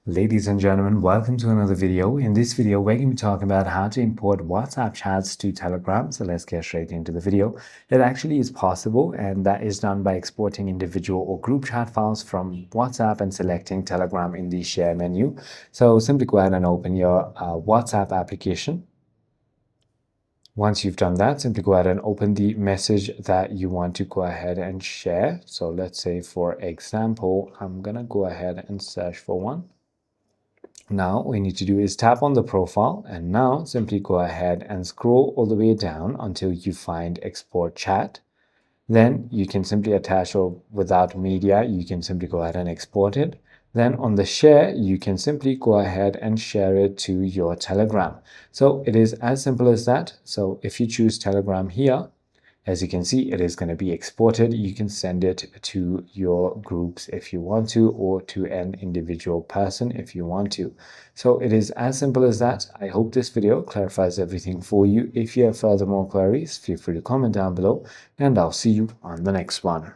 Ladies and gentlemen, welcome to another video. In this video, we're going to be talking about how to import WhatsApp chats to Telegram. So let's get straight into the video. It actually is possible, and that is done by exporting individual or group chat files from WhatsApp and selecting Telegram in the share menu. So simply go ahead and open your WhatsApp application. Once you've done that, simply go ahead and open the message that you want to go ahead and share. So let's say, for example, I'm going to go ahead and search for one. Now what we need to do is tap on the profile, and now simply go ahead and scroll all the way down until you find export chat. Then you can simply attach, or without media, you can simply go ahead and export it. Then on the share, you can simply go ahead and share it to your Telegram. So it is as simple as that. So if you choose Telegram here, as you can see, it is going to be exported. You can send it to your groups if you want to, or to an individual person if you want to. So it is as simple as that. I hope this video clarifies everything for you. If you have further more queries, feel free to comment down below, and I'll see you on the next one.